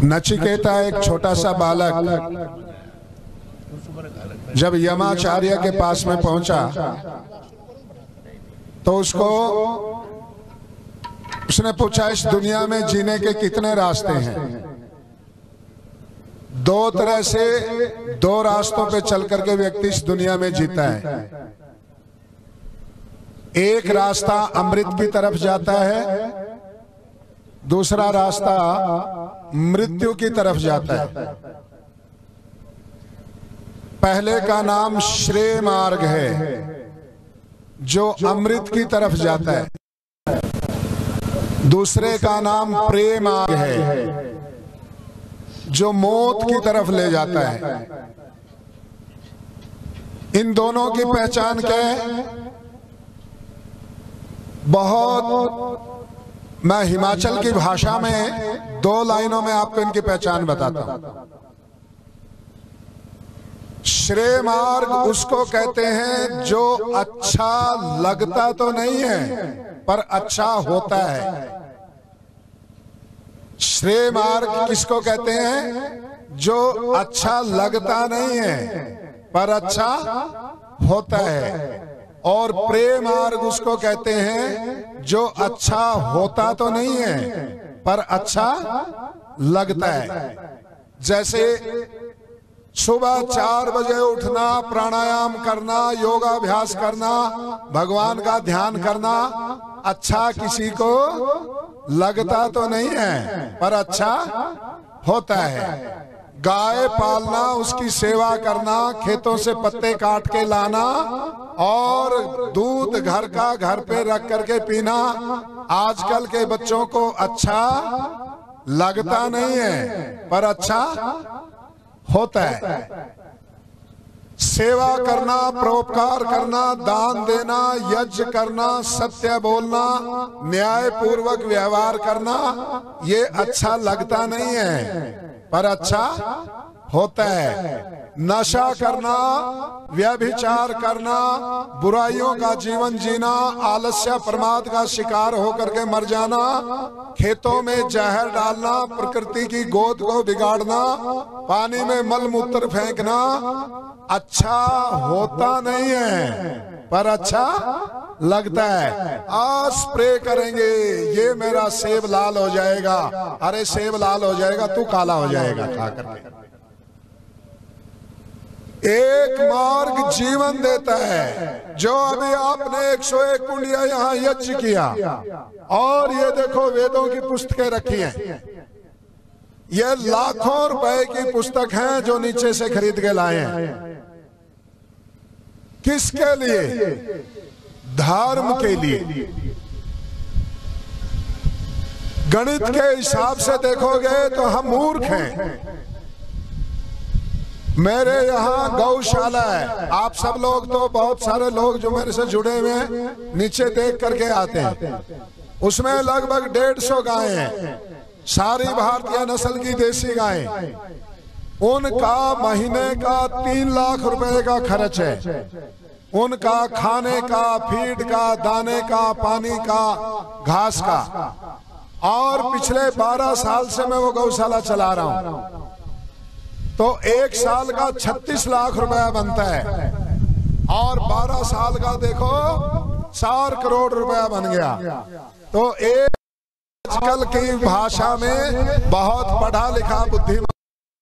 नचिकेता एक छोटा सा बालक जब यमाचार्य के पास में पहुंचा तो उसने पूछा, इस दुनिया में जीने के कितने रास्ते हैं? दो तरह से, दो रास्तों पे चल करके व्यक्ति इस दुनिया में जीता है। एक रास्ता अमृत की तरफ जाता है, दूसरा रास्ता मृत्यु की तरफ जाता है। पहले का नाम श्रेय मार्ग है जो अमृत की तरफ जाता है, दूसरे का नाम प्रेम मार्ग है जो मौत की तरफ ले जाता है। इन दोनों की पहचान क्या है? बहुत, मैं हिमाचल की भाषा में 2 लाइनों में आपको इनकी पहचान बताता हूं। श्रेय मार्ग उसको कहते हैं जो अच्छा लगता तो नहीं है पर अच्छा होता है। श्रेय मार्ग किसको कहते हैं? जो अच्छा लगता नहीं है पर अच्छा होता है। और प्रेम मार्ग उसको कहते हैं जो अच्छा होता तो नहीं है पर अच्छा लगता है। जैसे सुबह 4 बजे उठना, प्राणायाम करना, योगाभ्यास करना, भगवान का ध्यान करना अच्छा किसी को लगता तो नहीं है पर अच्छा होता है। गाय पालना, उसकी सेवा करना, खेतों से पत्ते काट के लाना और दूध घर का घर पे रख करके पीना आजकल के बच्चों को अच्छा लगता नहीं है पर अच्छा होता है। सेवा करना, परोपकार करना, दान देना, यज्ञ करना, सत्य बोलना, न्याय पूर्वक व्यवहार करना, ये अच्छा लगता नहीं है पर अच्छा होता है। नशा करना, व्यभिचार करना, बुराइयों का जीवन जीना, आलस्य प्रमाद का शिकार होकर के मर जाना, खेतों में जहर डालना, प्रकृति की गोद को बिगाड़ना, पानी में मल मूत्र फेंकना अच्छा होता नहीं है पर अच्छा लगता है। आज स्प्रे करेंगे, ये मेरा सेब लाल हो जाएगा। अरे सेब लाल हो जाएगा, तू काला हो जाएगा खा करके। एक मार्ग जीवन देता है। जो अभी आपने 101 कुंडिया यहाँ यज्ञ किया और ये देखो वेदों की पुस्तकें रखी हैं, ये लाखों रुपए की पुस्तक हैं जो नीचे से खरीद के लाए हैं। किसके लिए? धर्म के लिए। गणित के हिसाब से देखोगे तो हम मूर्ख हैं। मेरे यहाँ गौशाला है। आप सब लोग तो, बहुत सारे लोग जो मेरे से जुड़े हुए हैं नीचे देख करके आते हैं। उसमें लगभग 150 गायें हैं, सारी भारतीय नस्ल की देसी गायें। उनका महीने का 3 लाख रुपए का खर्च है। उनका खाने का, फीड का, दाने का, पानी का, घास का। और पिछले 12 साल से मैं वो गौशाला चला रहा हूं तो 1 साल का 36 लाख रुपया बनता है और 12 साल का देखो 4 करोड़ रुपया बन गया। तो एक आजकल की भाषा में बहुत पढ़ा लिखा बुद्धिमान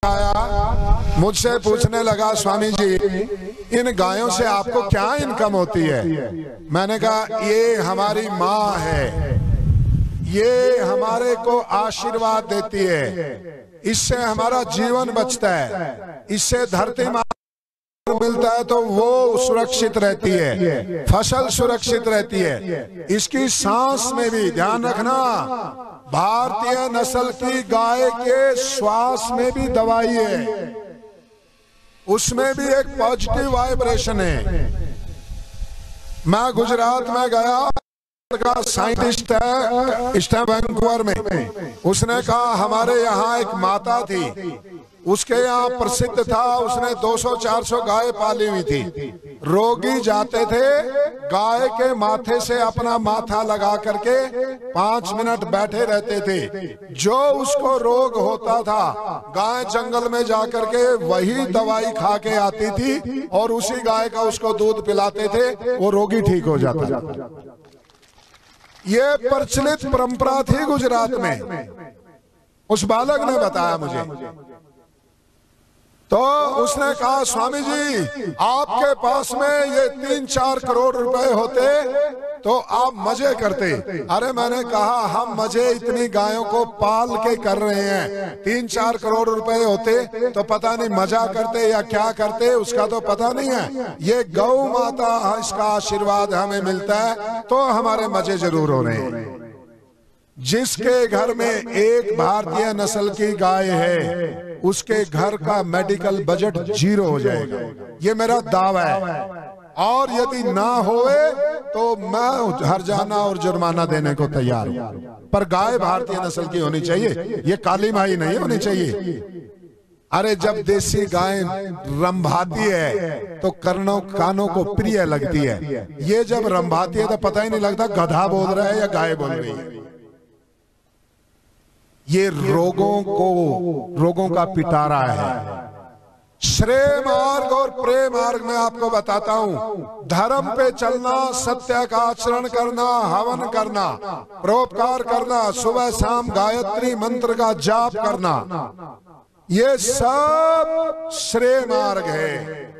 आया, मुझसे पूछने लगा, स्वामी जी इन गायों से आपको क्या इनकम होती है? मैंने कहा ये हमारी माँ है, ये हमारे को आशीर्वाद देती है, इससे हमारा जीवन बचता है, इससे धरती माँ मिलता है तो वो सुरक्षित रहती है, फसल सुरक्षित रहती है। इसकी सांस में भी ध्यान रखना, भारतीय नस्ल की गाय के श्वास में भी दवाई है, उसमें भी एक पॉजिटिव वाइब्रेशन है। मैं गुजरात में गया, का साइंटिस्ट है वैंकूवर में, उसने कहा हमारे यहाँ एक माता थी, उसके यहाँ प्रसिद्ध था, उसने 200-400 गाय पाली हुई थी। रोगी जाते थे, गाय के माथे से अपना माथा लगा करके 5 मिनट बैठे रहते थे। जो उसको रोग होता था, गाय जंगल में जाकर के वही दवाई खा के आती थी और उसी गाय का उसको दूध पिलाते थे, वो रोगी ठीक हो जाता था। ये प्रचलित परंपरा थी गुजरात में। उस बालक ने बताया मुझे। तो उसने कहा, स्वामी जी आपके पास में ये 3-4 करोड़ रुपए होते तो आप मजे करते। अरे मैंने कहा, हम मजे इतनी गायों को पाल के कर रहे हैं, 3-4 करोड़ रुपए होते तो पता नहीं मजा करते या क्या करते, उसका तो पता नहीं है। ये गौ माता, इसका आशीर्वाद हमें मिलता है तो हमारे मजे जरूर हो रहे हैं। जिसके घर में एक भारतीय नस्ल की गाय है, उसके घर का मेडिकल बजट 0 हो जाएगा, ये मेरा दावा है। और यदि ना होए तो मैं हर्जाना और जुर्माना देने को तैयार हूं। पर गाय भारतीय नस्ल की होनी चाहिए, ये काली माई नहीं होनी चाहिए। अरे जब देसी गाय रंभाती है तो कानों को प्रिय लगती है। ये जब रंभाती है तो पता ही नहीं लगता गधा बोल रहा है या गाय बोल रही है। ये रोगों का पिटारा है। श्रेय मार्ग और प्रेम मार्ग में आपको बताता हूं, धर्म पे चलना, सत्य का आचरण करना, हवन करना, परोपकार करना, सुबह शाम गायत्री मंत्र का जाप करना, ये सब श्रेय मार्ग है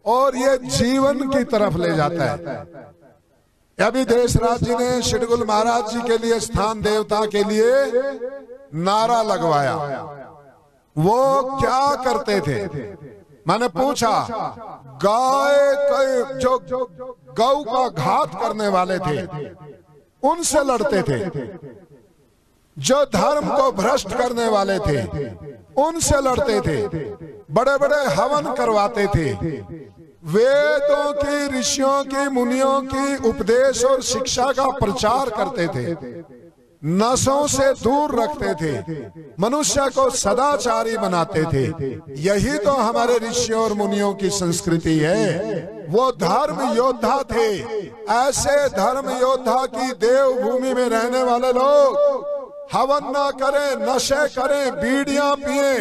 और ये जीवन की तरफ ले जाता है। अभी देशराज जी ने शिडगुल महाराज जी के लिए, स्थान देवता के लिए नारा लगवाया। वो क्या करते थे? मैंने पूछा, गाय के जो गौ का घात करने वाले थे उनसे लड़ते थे, जो धर्म को भ्रष्ट करने वाले थे उनसे लड़ते थे, बड़े बड़े हवन करवाते थे, वेदों की, ऋषियों की, मुनियों की उपदेश और शिक्षा का प्रचार करते थे, नशों से दूर रखते थे, मनुष्य को सदाचारी बनाते थे। यही तो हमारे ऋषियों और मुनियों की संस्कृति है। वो धर्म योद्धा थे। ऐसे धर्म योद्धा की देवभूमि में रहने वाले लोग हवन ना करें, नशे करें, बीड़ियां पिए,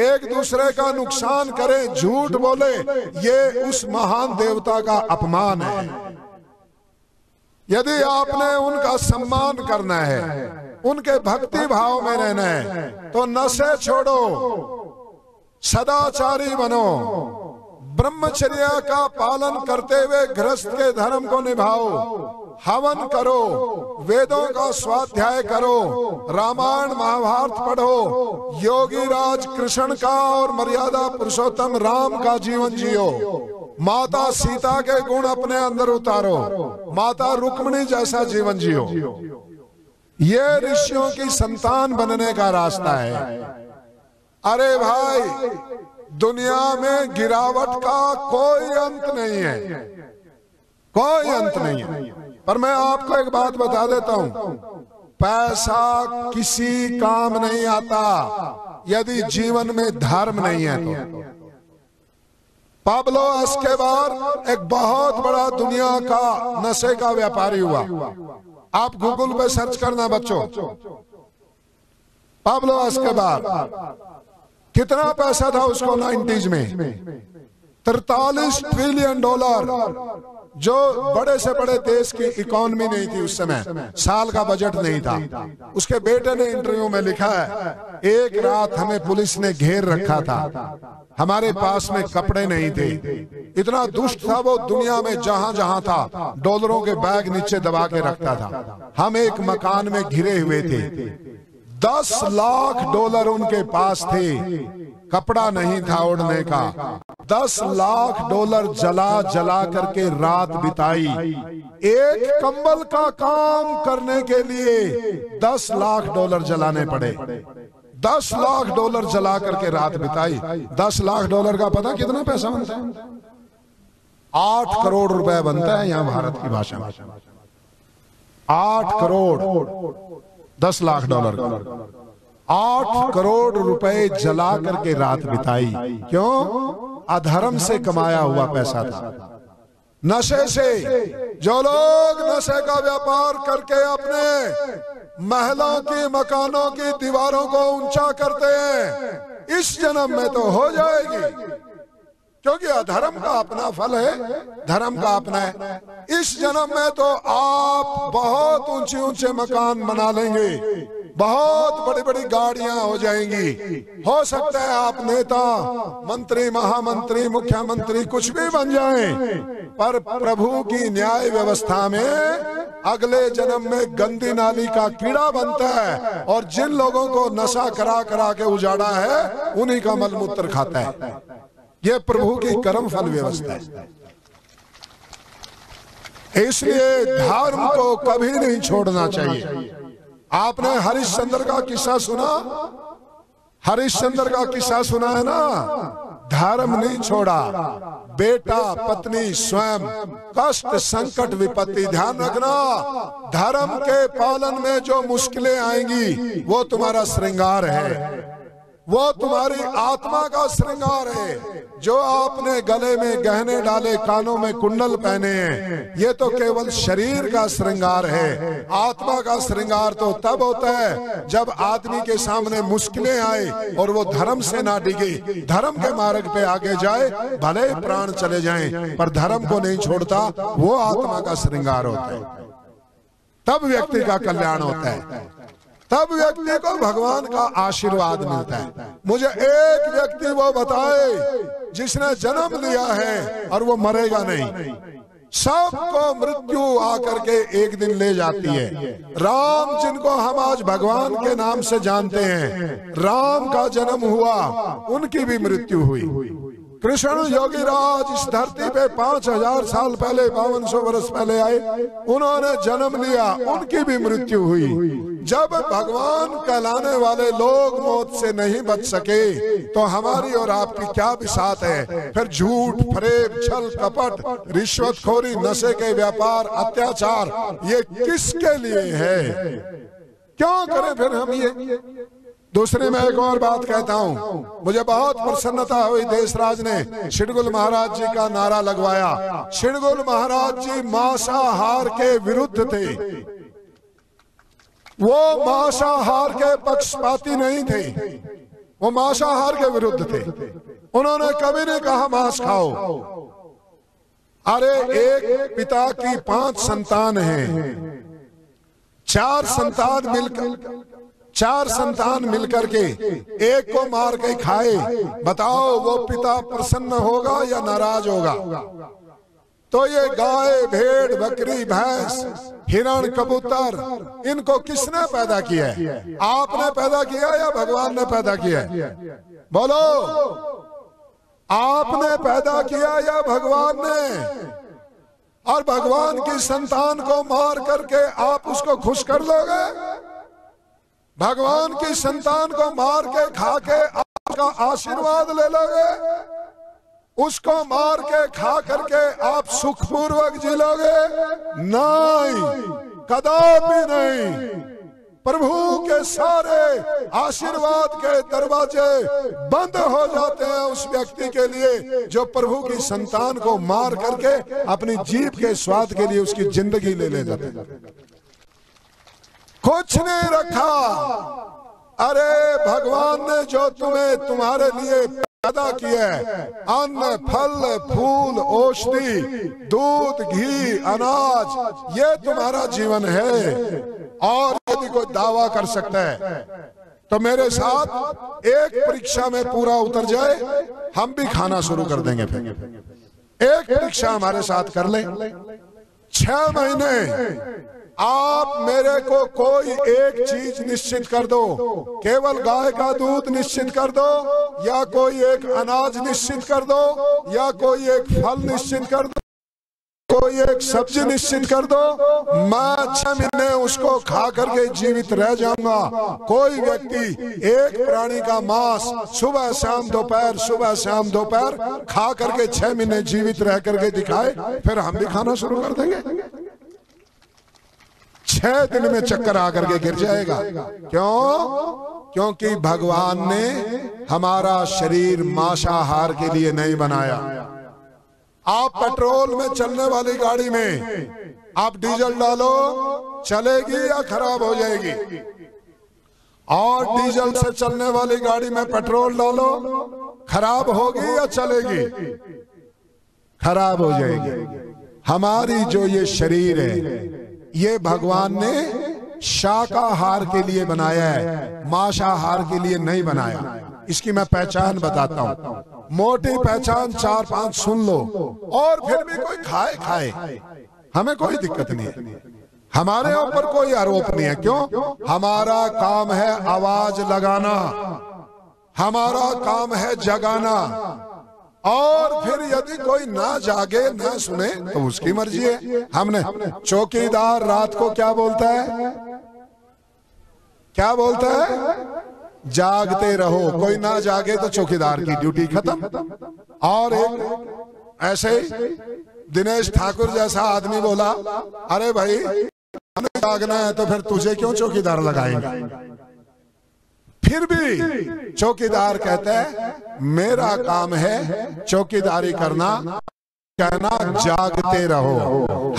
एक दूसरे का नुकसान करें, झूठ बोले, ये उस महान देवता का अपमान है। यदि आपने उनका सम्मान करना है, उनके भक्ति भाव में रहना है, तो नशे छोड़ो, सदाचारी बनो, ब्रह्मचर्य का पालन करते हुए गृहस्थ के धर्म को निभाओ, हवन करो, वेदों का स्वाध्याय करो, रामायण महाभारत पढ़ो, योगी राज कृष्ण का और मर्यादा पुरुषोत्तम राम का जीवन जियो, माता सीता के गुण अपने अंदर उतारो, माता रुक्मिणी जैसा जीवन जियो। ये ऋषियों की संतान बनने का रास्ता है। अरे भाई, दुनिया में गिरावट का कोई अंत नहीं है, कोई अंत नहीं है। पर मैं आपको एक बात बता देता हूं, पैसा किसी काम नहीं आता यदि जीवन में धर्म नहीं है तो। पाब्लो एस्कोबार एक बहुत बड़ा दुनिया का नशे का व्यापारी हुआ। आप गूगल पे सर्च करना बच्चों, पाब्लो एस्कोबार, कितना पैसा था उसको 90s में, 43 ट्रिलियन डॉलर, जो बड़े से बड़े देश की इकोनॉमी नहीं थी उस समय, साल का बजट नहीं था। उसके बेटे ने इंटरव्यू में लिखा है, एक रात हमें पुलिस ने घेर रखा था, हमारे पास में कपड़े नहीं थे, इतना दुष्ट था वो, दुनिया में जहां जहां था डॉलरों के बैग नीचे दबा के रखता था। हम एक मकान में घिरे हुए थे, 10 लाख डॉलर उनके पास थे, कपड़ा नहीं था ओढ़ने का, 10 लाख डॉलर जला जला करके रात बिताई। एक कंबल का काम करने के लिए 10 लाख डॉलर जलाने पड़े, 10 लाख डॉलर जला करके रात बिताई। 10 लाख डॉलर का पता कितना पैसा बनता है? 8 करोड़ रुपए बनता है यहाँ भारत की भाषा में। 8 करोड़ 10 लाख डॉलर का। 8 करोड़ रुपए जला करके रात बिताई। क्यों? अधर्म से कमाया हुआ पैसा था। नशे से जो लोग नशे का व्यापार करके अपने महलों की, मकानों की दीवारों को ऊंचा करते हैं, इस जन्म में तो हो जाएगी, क्योंकि अधर्म का अपना फल है, धर्म का अपना है। इस जन्म में तो आप बहुत ऊंचे ऊंचे मकान बना लेंगे, बहुत बड़ी बड़ी गाड़ियां हो जाएंगी, हो सकता है आप नेता, मंत्री, महामंत्री, मुख्यमंत्री कुछ भी बन जाएं, पर प्रभु की न्याय व्यवस्था में अगले जन्म में गंदी नाली का कीड़ा बनता है, और जिन लोगों को नशा करा करा के उजाड़ा है उन्हीं का मलमूत्र खाता है। ये प्रभु की कर्म फल व्यवस्था है। इसलिए धर्म को कभी नहीं छोड़ना चाहिए। आपने हरिश्चंद्र का किस्सा सुना? हरिश्चंद्र का किस्सा सुना है ना? धर्म नहीं छोड़ा, बेटा, पत्नी, स्वयं, कष्ट, संकट, विपत्ति। ध्यान रखना, धर्म के पालन में जो मुश्किलें आएंगी वो तुम्हारा श्रृंगार है, वो तुम्हारी आत्मा का श्रृंगार है। जो आपने गले में गहने डाले, कानों में कुंडल पहने हैं, ये तो केवल शरीर का श्रृंगार है। आत्मा का श्रृंगार तो तब होता है जब आदमी के सामने मुश्किलें आए और वो धर्म से ना डिगे, धर्म के मार्ग पे आगे जाए, भले प्राण चले जाएं, पर धर्म को नहीं छोड़ता, वो आत्मा का श्रृंगार होता है। तब व्यक्ति का कल्याण होता है, तब व्यक्ति को भगवान का आशीर्वाद मिलता है। मुझे एक व्यक्ति वो बताए जिसने जन्म लिया है और वो मरेगा नहीं। सबको मृत्यु आकर के एक दिन ले जाती है। राम, जिनको हम आज भगवान के नाम से जानते हैं, राम का जन्म हुआ, उनकी भी मृत्यु हुई। कृष्ण योगीराज इस धरती पे 5000 साल पहले, 5200 वर्ष पहले आए, उन्होंने जन्म लिया, उनकी भी मृत्यु हुई। जब भगवान कहलाने वाले लोग मौत से नहीं बच सके, तो हमारी और आपकी क्या बिसात है? फिर झूठ, फरेब, छल, कपट, रिश्वतखोरी, नशे के व्यापार, अत्याचार, ये किसके लिए है? क्यों करें फिर हम ये? दूसरी मैं एक और बात कहता हूँ, मुझे बहुत प्रसन्नता हुई, देशराज ने शिडगुल महाराज जी का नारा लगवाया। शिडगुल महाराज जी मांसाहार के विरुद्ध थे, वो मांसाहार के पक्षपाती नहीं थे, वो मांसाहार के विरुद्ध थे। उन्होंने कभी नहीं कहा मांस खाओ। अरे एक पिता की 5 संतान हैं, 4 संतान मिलकर के एक को मार के खाए, बताओ वो पिता प्रसन्न होगा या नाराज होगा? तो ये गाय, भेड़, बकरी, भैंस, हिरण, कबूतर, इनको किसने पैदा किया है? आपने पैदा किया या भगवान ने पैदा किया है? बोलो, आपने पैदा किया या भगवान ने? और भगवान की संतान को मार करके आप उसको खुश कर लोगे? भगवान की संतान को मार के खा के आप उसका आशीर्वाद ले लोगे? उसको मार के खा करके आप सुखपूर्वक जी लोगे? नहीं, कदापि नहीं। प्रभु के सारे आशीर्वाद के दरवाजे बंद हो जाते हैं उस व्यक्ति के लिए जो प्रभु की संतान को मार करके अपनी जीभ के स्वाद के लिए उसकी जिंदगी ले जाते हैं। कुछ नहीं रखा। अरे भगवान ने जो तुम्हें तुम्हारे लिए पैदा किया है, अन्न, फल, फूल, औषधि, दूध, घी, अनाज, ये तुम्हारा जीवन है। और यदि कोई दावा कर सकता है तो मेरे साथ एक परीक्षा में पूरा उतर जाए, हम भी खाना शुरू कर देंगे। फिर एक परीक्षा हमारे साथ कर ले। 6 महीने आप मेरे को कोई एक चीज निश्चित कर दो, केवल गाय का दूध निश्चित कर दो, या कोई एक अनाज निश्चित कर दो, या कोई एक फल निश्चित कर दो, कोई एक सब्जी निश्चित कर दो। मैं 6 महीने उसको खा करके जीवित रह जाऊंगा। कोई व्यक्ति एक प्राणी का मांस सुबह शाम दोपहर, सुबह शाम दोपहर खा करके 6 महीने जीवित रह करके दिखाए, फिर हम भी खाना शुरू कर देंगे। 6 दिन में चक्कर आकर के गिर जाएगा। क्यों? क्योंकि भगवान ने हमारा शरीर मांसाहार के लिए नहीं बनाया। आप पेट्रोल में चलने वाली गाड़ी में आप डीजल डालो, चलेगी या खराब हो जाएगी? और डीजल से चलने वाली गाड़ी में पेट्रोल डालो, खराब होगी या चलेगी? खराब हो जाएगी। हमारी जो ये शरीर है, ये भगवान ने शाकाहार के लिए बनाया है, मांसाहार के लिए नहीं बनाया। इसकी मैं पहचान बताता हूं, मोटी पहचान 4-5 सुन लो, और फिर भी कोई खाए खाए, हमें कोई दिक्कत नहीं है, हमारे ऊपर कोई आरोप नहीं है। क्यों? हमारा काम है आवाज लगाना, हमारा काम है जगाना, और फिर यदि कोई ना जागे ना सुने तो उसकी मर्जी है। हमने चौकीदार रात को क्या बोलता है? क्या बोलता है? जागते रहो। कोई ना जागे तो चौकीदार की ड्यूटी खत्म। और एक ऐसे दिनेश ठाकुर जैसा आदमी बोला, अरे भाई हमें जागना है तो फिर तुझे क्यों चौकीदार लगाएंगे? फिर भी चौकीदार कहता है मेरा काम है चौकीदारी करना, कहना जागते रहो।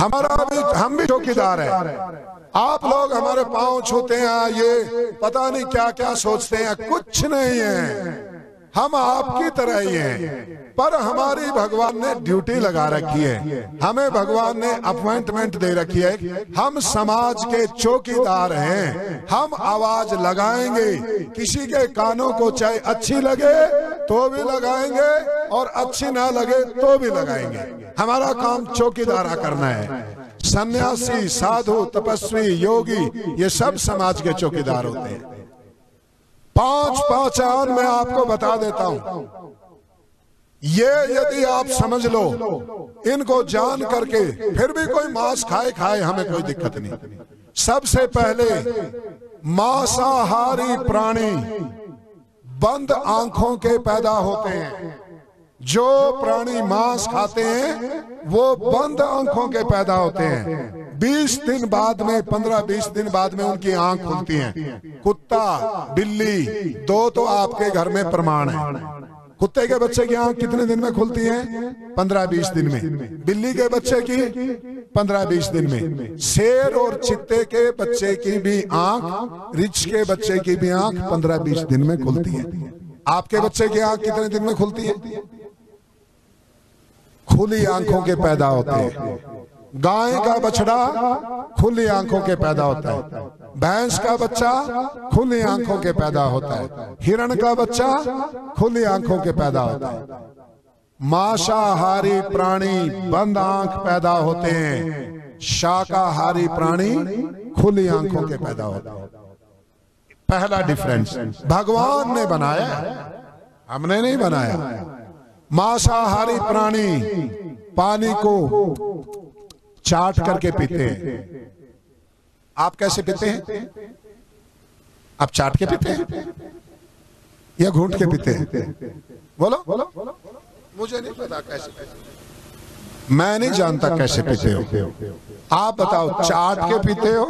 हम भी चौकीदार है। आप लोग हमारे पांव छूते हैं, ये पता नहीं क्या क्या सोचते हैं, कुछ नहीं है, हम आपकी तरह ही हैं। पर हमारी भगवान ने ड्यूटी लगा रखी है, हमें भगवान ने अपॉइंटमेंट दे रखी है। हम समाज के चौकीदार हैं, हम आवाज लगाएंगे। किसी के कानों को चाहे अच्छी लगे तो भी लगाएंगे, और अच्छी ना लगे तो भी लगाएंगे। हमारा काम चौकीदारा करना है। सन्यासी, साधु, तपस्वी, योगी, ये सब समाज के चौकीदार होते हैं। 5 पहचान मैं आपको बता देता हूं, ये यदि आप समझ लो, इनको जान करके फिर भी कोई मांस खाए खाए, हमें कोई दिक्कत नहीं। सबसे पहले मांसाहारी प्राणी बंद आंखों के पैदा होते हैं। जो प्राणी मांस खाते हैं वो बंद आंखों के पैदा होते हैं। 20 दिन बाद में, 15-20 दिन बाद में उनकी आंख खुलती हैं। कुत्ता, बिल्ली, 2 तो आपके घर में प्रमाण है। कुत्ते के बच्चे की आंख कितने दिन में खुलती है? 15-20 दिन में। बिल्ली के बच्चे की 15-20 दिन में। शेर और चित्ते के बच्चे की भी आंख, रिछ के बच्चे की भी आंख 15-20 दिन में खुलती है। आपके बच्चे की आंख कितने दिन में खुलती है? खुली आंखों के पैदा होते हैं। गाय का बछड़ा खुली आंखों के पैदा होता है। भैंस का बच्चा खुली आंखों के पैदा होता है। हिरण का बच्चा खुली आंखों के पैदा होता है। मांसाहारी प्राणी बंद आंख पैदा होते हैं, शाकाहारी प्राणी खुली आंखों के पैदा होते हैं। पहला डिफरेंस भगवान ने बनाया, हमने नहीं बनाया। मांसाहारी प्राणी पानी को चाट करके पीते हैं। आप कैसे पीते हैं? आप चाट के पीते हैं या घूंट के पीते हैं? बोलो, मुझे नहीं पता कैसे, मैं नहीं जानता कैसे पीते हो। आप बताओ, चाट के पीते हो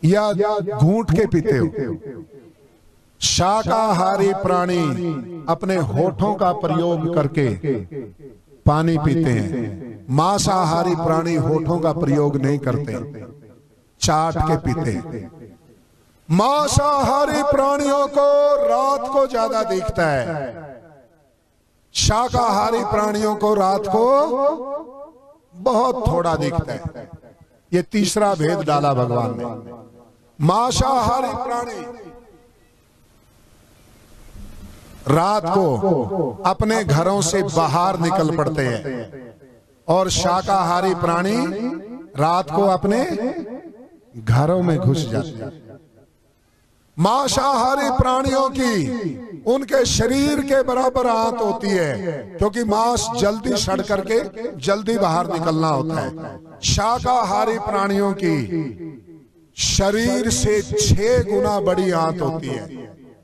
या घूंट के पीते हो? शाकाहारी प्राणी अपने होठों का प्रयोग करके पानी पीते हैं। मांसाहारी प्राणी होठों का प्रयोग नहीं करते, चाट के पीते हैं। मांसाहारी प्राणियों को रात को ज्यादा दिखता है, शाकाहारी प्राणियों को रात को बहुत थोड़ा दिखता है। ये तीसरा भेद डाला भगवान ने। मांसाहारी प्राणी रात को अपने घरों से बाहर निकल पड़ते हैं, और शाकाहारी प्राणी रात को अपने घरों में घुस जाते हैं। मांसाहारी प्राणियों की उनके शरीर के बराबर आंत होती है, क्योंकि मांस जल्दी सड़ करके जल्दी बाहर निकलना होता है। शाकाहारी प्राणियों की शरीर से 6 गुना बड़ी आंत होती है,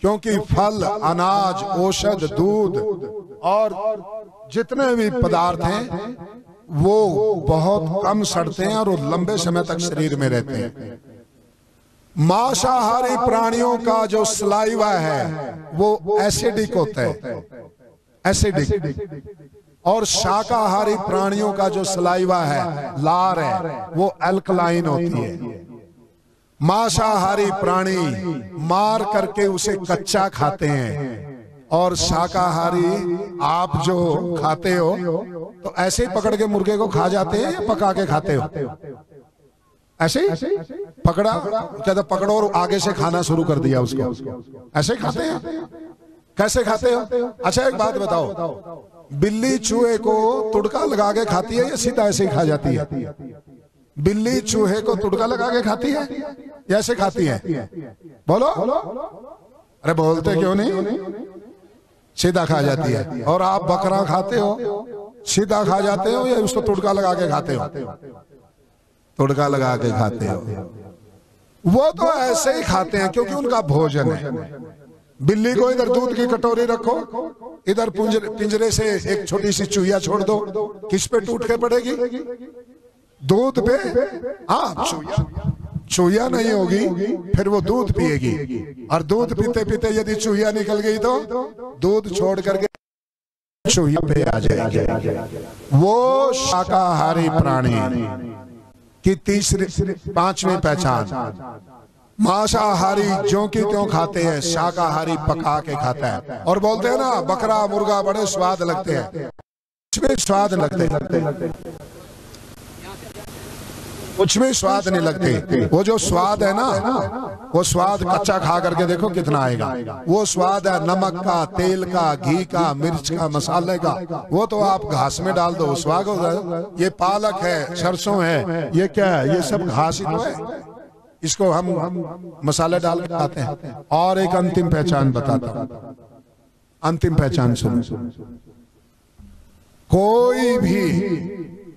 क्योंकि फल, अनाज, औषध, दूध और जितने भी पदार्थ हैं वो बहुत कम सड़ते हैं और वो लंबे समय तक शरीर में रहते हैं। मांसाहारी प्राणियों का जो सलाइवा है वो एसिडिक होता है, एसिडिक। और शाकाहारी प्राणियों का जो सलाइवा है, लार है, वो अल्कलाइन होती है। मांसाहारी प्राणी मार करके उसे कच्चा खाते हैं, और शाकाहारी आप जो खाते हो तो ऐसे ही पकड़ के मुर्गे को खा जाते हैं या पका के खाते हो? ऐसे ही पकड़ा, क्या पकड़ो और आगे से खाना शुरू कर दिया उसको, ऐसे ही खाते हैं? कैसे खाते हो? अच्छा एक बात बताओ, बिल्ली चूहे को तुड़का लगा के खाती है या सीधा ऐसे ही खा जाती है? बिल्ली चूहे को तुड़का लगा के खाती है या ऐसे खाती है? बोलो, अरे बोलते क्यों नहीं? सीधा खा जाती है। और आप बकरा खाते हो, सीधा खा जाते हो या उसको तुड़का लगा के खाते हो? तुड़का लगा के खाते हो। वो तो ऐसे ही खाते हैं क्योंकि उनका भोजन है। बिल्ली को इधर दूध की कटोरी रखो, इधर पिंजरे से एक छोटी सी चूहिया छोड़ दो, किस पे टूट के पड़ेगी? दूध पे। हाँ, चूहिया नहीं होगी, फिर वो दूध पिएगी, और दूध पीते पीते यदि चूहिया निकल गई तो दूध छोड़ करके चूहिया पे आ जाएगी। वो शाकाहारी प्राणी की तीसरी पांचवी पहचान। मांसाहारी ज्यों की त्यों खाते हैं, शाकाहारी पका के खाता है। और बोलते हैं ना, बकरा मुर्गा बड़े स्वाद लगते हैं, इसमें स्वाद लगते, कुछ भी स्वाद नहीं लगते। वो जो स्वाद है ना, वो स्वाद कच्चा खा करके देखो कितना आएगा। वो स्वाद है नमक का, तेल का, घी का, मिर्च का, मसाले का। वो तो आप घास में डाल दो, स्वाद होता है। ये पालक है, सरसों है, ये क्या है? ये सब घास ही तो है, इसको हम मसाले डाल के खाते हैं। और एक अंतिम पहचान बताता हूं, अंतिम पहचान सुनो। कोई भी,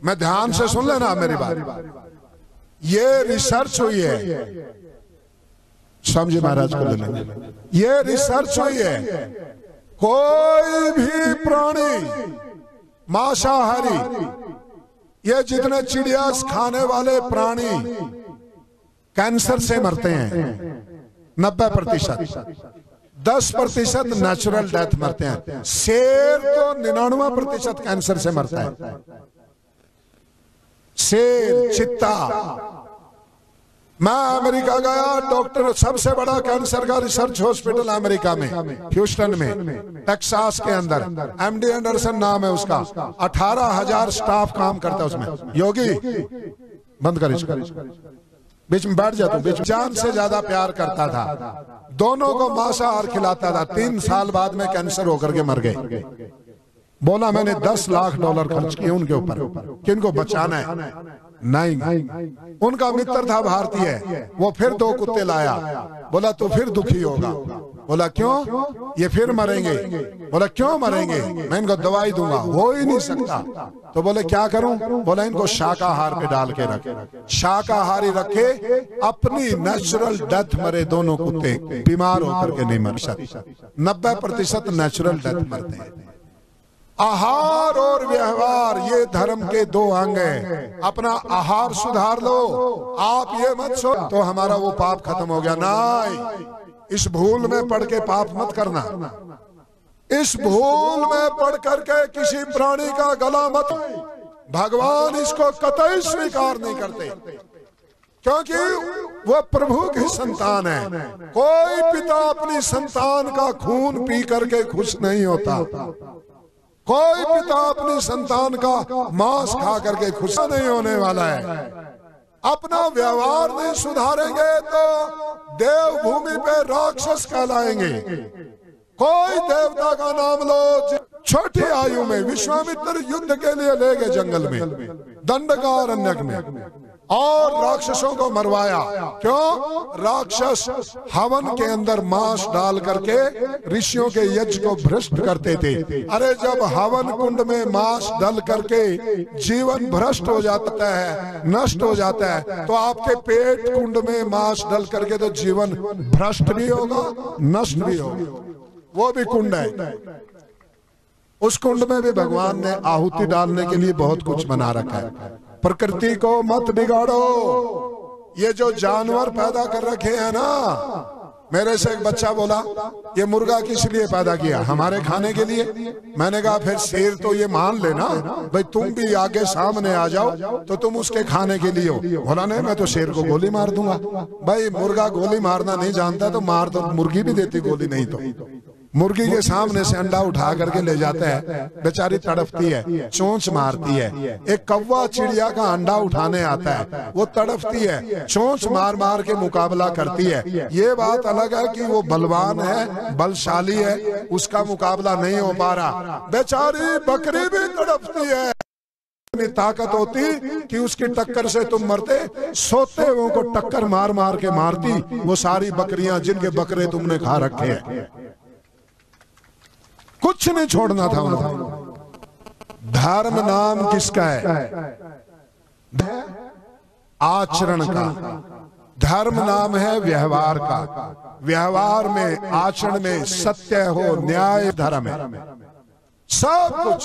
मैं ध्यान से सुन लेना मेरी बात, ये रिसर्च हुई है, समझे महाराज को लेने, ये रिसर्च हुई है। कोई भी प्राणी मांसाहारी, ये जितने चिड़िया खाने वाले प्राणी कैंसर से मरते हैं 90%, 10% नेचुरल डेथ मरते हैं। शेर तो 99% कैंसर से मरता है। शेर, चित्ता। मैं अमेरिका गया, डॉक्टर, सबसे बड़ा कैंसर का रिसर्च हॉस्पिटल अमेरिका में, ह्यूस्टन में, टेक्सास के अंदर, एमडी एंडरसन नाम है उसका। 18,000 स्टाफ काम करता है उसमें। योगी बंद कर इसको, बीच में बैठ जाता हूं। बीच जान से ज्यादा प्यार करता था, दोनों को मांसाहार खिलाता था। 3 साल बाद में कैंसर होकर के मर गए। बोला मैंने $10 लाख खर्च किए उनके ऊपर, किनको बचाना है। नहीं, उनका मित्र था भारतीय, वो फिर 2 कुत्ते लाया। बोला तू फिर दुखी होगा। बोला क्यों? ये फिर मरेंगे। बोला क्यों मरेंगे? मैं इनको दवाई दूंगा। हो ही नहीं सकता। तो बोले क्या करूं? बोला इनको शाकाहार पे डाल के रखे। शाकाहारी रखे, अपनी नेचुरल डेथ मरे दोनों कुत्ते, बीमार होकर के नहीं मर सकते। 90% नेचुरल डेथ मरते हैं। आहार और व्यवहार, ये धर्म के 2 अंग हैं। अपना आहार सुधार लो, आप ये मत सो तो हमारा वो पाप खत्म हो गया। नहीं, इस भूल में पड़ के पाप मत करना। इस भूल में पड़ करके किसी प्राणी का गला मत। भगवान इसको कतई स्वीकार नहीं करते, क्योंकि वह प्रभु की संतान है। कोई पिता अपनी संतान का खून पी करके खुश नहीं होता। कोई पिता अपनी संतान का मांस खा करके खुश नहीं होने वाला है। अपना व्यवहार नहीं सुधारेंगे तो देवभूमि पे राक्षस कहलाएंगे। कोई देवता का नाम लो, छोटी आयु में विश्वामित्र युद्ध के लिए ले गए जंगल में, दंडकारण्यक में, और राक्षसों को मरवाया। क्यों? राक्षस हवन के अंदर मांस डाल करके ऋषियों के यज्ञ को भ्रष्ट करते थे। अरे जब हवन कुंड में मांस डल करके जीवन भ्रष्ट हो जाता है, नष्ट हो जाता है, तो आपके पेट कुंड में मांस डल करके तो जीवन भ्रष्ट भी होगा, नष्ट भी होगा। वो भी कुंड है। उस कुंड में भी भगवान ने आहुति डालने के लिए बहुत कुछ बना रखा है। प्रकृति को मत बिगाड़ो, ये जो जानवर पैदा कर रखे हैं ना, मेरे से एक बच्चा बोला ये मुर्गा किस लिए पैदा किया? हमारे खाने के लिए। मैंने कहा फिर शेर तो ये मान लेना भाई तुम भी आगे सामने आ जाओ तो तुम उसके खाने के लिए हो। बोला नहीं मैं तो शेर को गोली मार दूंगा। भाई मुर्गा गोली मारना नहीं जानता तो मार तो मुर्गी भी देती गोली, नहीं तो मुर्गी के सामने से अंडा उठा करके ले जाता है, बेचारी तड़पती है, चोंच मारती है। एक कौवा चिड़िया का अंडा उठाने आता है, वो तड़पती है, चोंच मार मार के मुकाबला करती है। ये बात अलग है कि वो बलवान है, बलशाली है, उसका मुकाबला नहीं हो पा रहा। बेचारी बकरी भी तड़पती है, इतनी ताकत होती कि उसकी टक्कर से तुम मरते, सोते हुए को टक्कर मार मार के मारती वो सारी बकरियां जिनके बकरे तुमने खा रखे हैं। कुछ नहीं छोड़ना था उनको। धर्म नाम किसका है? आचरण का। धर्म नाम है व्यवहार का। व्यवहार में, आचरण में सत्य हो, न्याय धर्म है। सब कुछ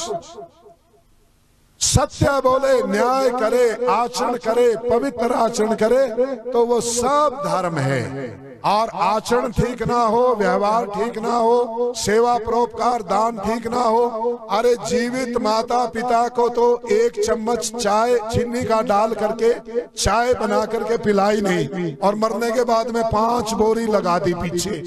सत्य बोले, न्याय करे, आचरण करे, पवित्र आचरण करे तो वो सब धर्म है। और आचरण ठीक ना हो, व्यवहार ठीक ना हो, सेवा परोपकार दान ठीक ना हो, अरे जीवित माता पिता को तो एक चम्मच चाय चीनी का डाल करके चाय बना करके पिलाई नहीं, और मरने के बाद में 5 बोरी लगा दी पीछे।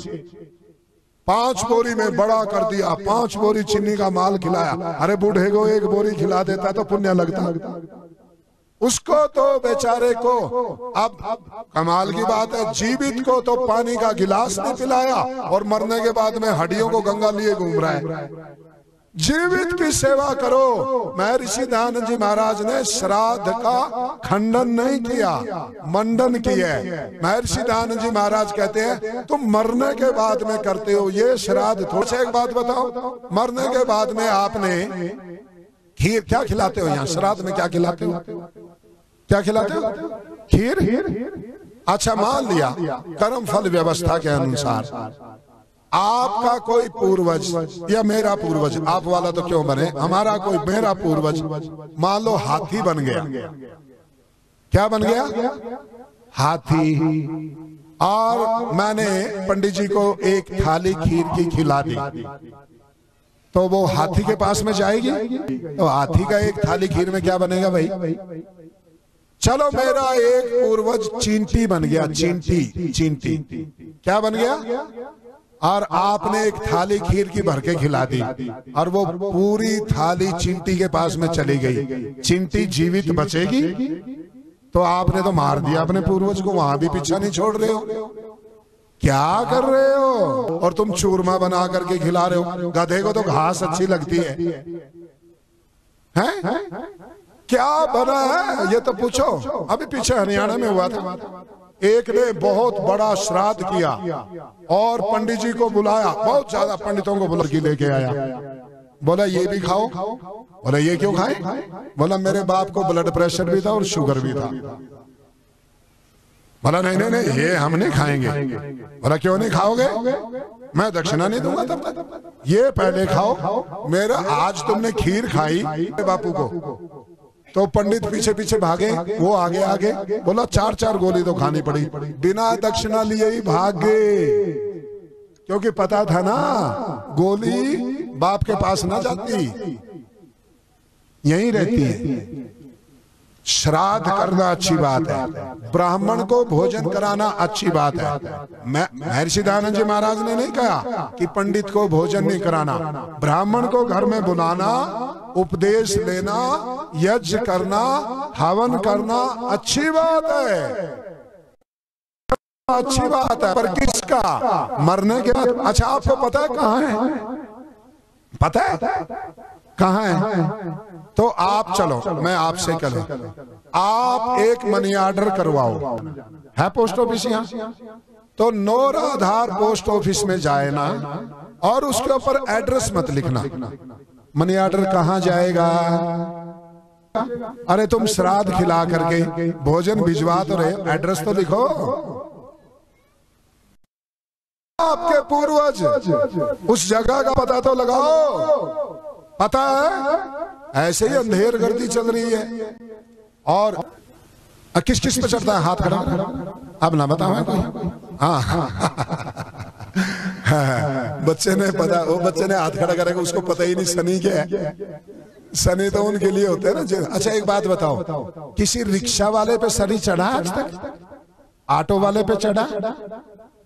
5 बोरी में बड़ा कर दिया, 5 बोरी चीनी का माल खिलाया। अरे बूढ़े को 1 बोरी खिला देता तो पुण्य लगता। उसको तो बेचारे को, अब कमाल की बात है, जीवित को तो पानी का गिलास नहीं पिलाया और मरने के बाद में हड्डियों को गंगा लिए घूम रहा है। जीवित की सेवा करो। महर्षि दयानंद जी महाराज ने श्राद्ध का खंडन नहीं किया, मंडन किया। महर्षि दयानंद जी महाराज कहते हैं तुम मरने के बाद में करते हो ये श्राद्ध। थोड़ा सा एक बात बताओ, मरने के बाद में आपने खीर क्या खिलाते हो? यहाँ श्राद्ध में क्या खिलाते हो? क्या खिलाते हो? खीर। अच्छा मान लिया कर्म फल व्यवस्था के अनुसार आपका कोई पूर्वज या मेरा पूर्वज, आप वाला तो क्यों बने, हमारा कोई मेरा पूर्वज मान लो हाथी बन गया। क्या बन गया? हाथी। और मैंने पंडित जी को एक थाली खीर की खिला दी तो वो हाथी के पास में जाएगी? तो हाथी का एक थाली खीर में क्या बनेगा भाई? चलो मेरा एक पूर्वज चींटी बन गया, चींटी क्या बन गया? और आपने एक थाली खीर की भर के खिला दी और वो पूरी थाली चींटी के पास में चली गई। चींटी जीवित बचेगी? तो आपने तो मार दिया अपने पूर्वज को, वहां भी पीछा नहीं छोड़ रहे हो। क्या कर रहे हो? और तुम चूरमा बना करके खिला रहे हो। गधे को तो घास अच्छी लगती है, हैं? क्या बना है ये तो पूछो। अभी पीछे हरियाणा में हुआ था, एक ने बहुत बड़ा श्राद्ध किया और पंडित जी को बुलाया, बहुत ज्यादा पंडितों को बुला के लेके आया। बोला ये भी खाओ। बोला ये क्यों खाए? बोला मेरे बाप को ब्लड प्रेशर भी था और शुगर भी था। बोला नहीं नहीं नहीं ये हम नहीं खाएंगे। बोला क्यों नहीं खाओगे? मैं दक्षिणा नहीं दूंगा तब तक, ये पहले खाओ मेरा। आज तुमने खीर खाई बापू को तो पंडित पीछे पीछे भागे, वो आगे आगे। बोला 4-4 गोली तो खानी पड़ी, बिना दक्षिणा लिए ही भाग गए, क्योंकि पता था ना गोली बाप के पास ना जाती, यहीं रहती है। श्राद्ध करना अच्छी बात है, ब्राह्मण को भोजन कराना अच्छी बात है। महर्षि दयानंद जी महाराज ने नहीं कहा कि पंडित को भोजन नहीं कराना, ब्राह्मण को घर में बुलाना, उपदेश लेना, यज्ञ करना, हवन करना अच्छी बात है, अच्छी बात है। पर किसका? मरने के बाद। अच्छा आपको पता है कहाँ है? पता है कहाँ है? तो आप चलो मैं आपसे कहूं, आप एक मनी ऑर्डर करवाओ, है पोस्ट ऑफिस यहाँ, तो नौराधार पोस्ट ऑफिस में जाए ना और उसके ऊपर एड्रेस मत लिखना। मनी ऑर्डर कहाँ जाएगा? अरे तुम श्राद्ध खिला करके भोजन भिजवा तो रहे, एड्रेस तो लिखो। आपके पूर्वज उस जगह का पता तो लगाओ। पता है ऐसे ही अंधेर गर्दी चल रही है और किस किस पे चढ़ता है? हाथ खड़ा अब ना बताओ कोई। हाँ बच्चे ने पता, वो बच्चे ने हाथ खड़ा करेगा, उसको पता ही नहीं शनि क्या है। शनि तो उनके लिए होते हैं ना। अच्छा एक बात बताओ, किसी रिक्शा वाले पे शनि चढ़ा आज तक? ऑटो वाले पे चढ़ा?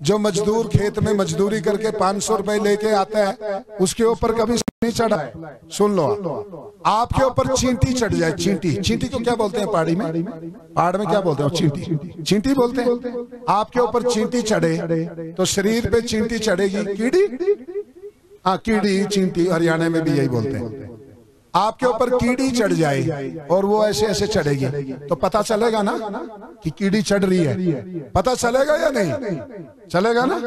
जो मजदूर खेत में मजदूरी करके 500 रुपए लेके आता है, उसके ऊपर कभी नहीं चढ़ा है? सुन लो, आपके ऊपर चींटी चढ़ जाए, चींटी, चींटी को क्या बोलते हैं पहाड़ी में? पहाड़ में क्या बोलते हैं? चींटी, चींटी बोलते हैं। आपके ऊपर चींटी चढ़े तो शरीर पे चींटी चढ़ेगी, कीड़ी। हाँ कीड़ी, चींटी हरियाणा में भी यही बोलते हैं। आपके ऊपर कीड़ी चढ़ जाए और वो ऐसे ऐसे चढ़ेगी तो पता चलेगा ना कि कीड़ी चढ़ रही है? पता चलेगा या नहीं? चलेगा ना।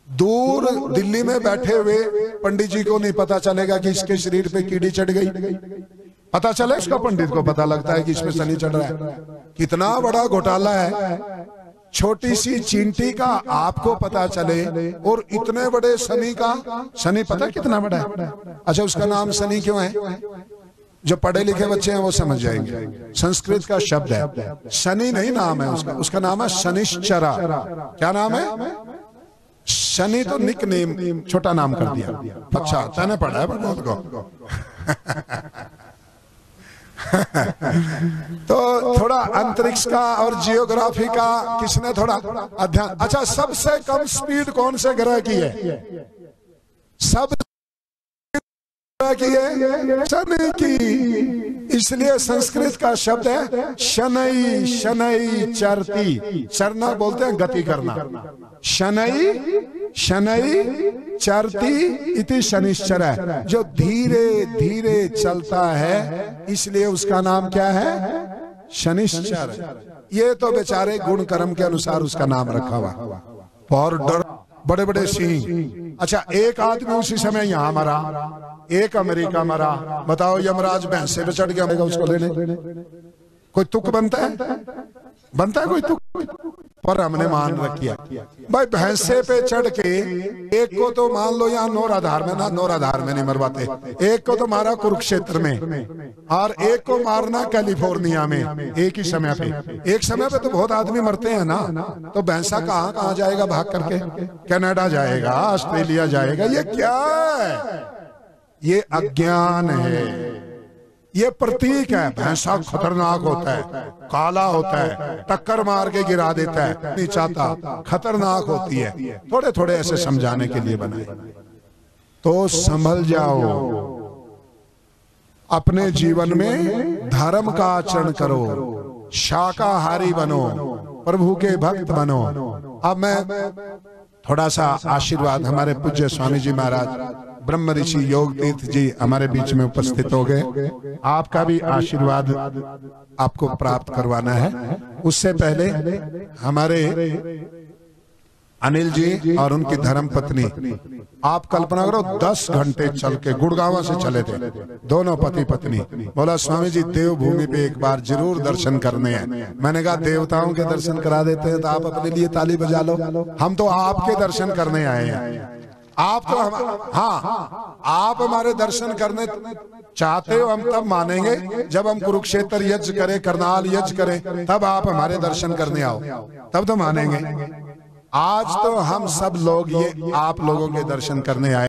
दूर दिल्ली में बैठे हुए पंडित जी को नहीं पता चलेगा कि इसके शरीर पे कीड़ी चढ़ गई। पता चले इसका, पंडित को पता लगता है कि इसमें शनि चढ़ रहा है। कितना बड़ा घोटाला है। छोटी सी चींटी का आपको पता चले और इतने बड़े शनि का। शनि पता कितना बड़ा है? अच्छा उसका नाम शनि क्यों है? जो पढ़े लिखे बच्चे हैं वो समझ जाएंगे। संस्कृत का शब्द है, शनि नहीं नाम है उसका। उसका नाम है शनिश्चरा। क्या नाम है? शनि तो निक नेम, छोटा नाम कर दिया। अच्छा तने पढ़ा है बहुत को तो थोड़ा अंतरिक्ष का और जियोग्राफी का किसने थोड़ा अध्ययन। अच्छा सबसे कम स्पीड कौन से ग्रह की है? सब की है शनि की। इसलिए संस्कृत का शब्द है शनै, शनै चरती। चरना बोलते हैं गति करना। शनै, शनै चरती इति शनिश्चर है, जो धीरे धीरे चलता है, इसलिए उसका नाम क्या है? शनिश्चर। ये तो बेचारे गुण कर्म के अनुसार उसका नाम रखा हुआ। और डर बड़े बड़े सिंह। अच्छा एक आदमी उसी समय यहां मरा, एक अमेरिका मरा। बताओ यमराज भैंसे पे चढ़ गया उसको लेने। कोई तुक बनता है? बनता है कोई तुक? पर हमने मान रखिया भाई भैंसे पे चढ़ के एक को तो मान लो यहाँ नौराधार में, ना नौराधार में नहीं मरवाते, एक को तो मारा कुरुक्षेत्र में और एक को मारना कैलिफोर्निया में। एक ही समय पे, एक समय पे तो बहुत आदमी मरते हैं ना। तो भैंसा कहाँ कहाँ जाएगा भाग करके? कनाडा जाएगा, ऑस्ट्रेलिया जाएगा। ये क्या है? ये अज्ञान है। ये प्रतीक है। भैंसा खतरनाक होता है, काला होता है, टक्कर मार के गिरा देता है, नहीं चाहता, खतरनाक होती है। थोड़े थोड़े ऐसे समझाने के लिए बनाए। तो संभल जाओ, अपने जीवन में धर्म का आचरण करो, शाकाहारी बनो, प्रभु के भक्त बनो। अब मैं थोड़ा सा आशीर्वाद, हमारे पूज्य स्वामी जी महाराज ब्रह्म ऋषि योग तीर्थ जी हमारे बीच में उपस्थित हो गए। आपका भी आशीर्वाद आपको प्राप्त करवाना है। उससे पहले हमारे अनिल जी और उनकी धर्म पत्नी, आप कल्पना करो 10 घंटे चल के गुड़गांव से चले थे, दोनों पति पत्नी। बोला स्वामी जी देवभूमि पे एक बार जरूर दर्शन करने हैं। मैंने कहा देवताओं के दर्शन करा देते हैं तो आप अपने लिए ताली बजा लो। हम तो आपके दर्शन करने आए हैं। आप तो हाँ, आप हमारे दर्शन करने चाहते हो, हम तब मानेंगे जब हम कुरुक्षेत्र यज्ञ करें, करनाल यज्ञ करें, तब आप हमारे दर्शन करने आओ, तब तो मानेंगे। आज तो हम सब लोग ये आप लोगों के दर्शन करने आए।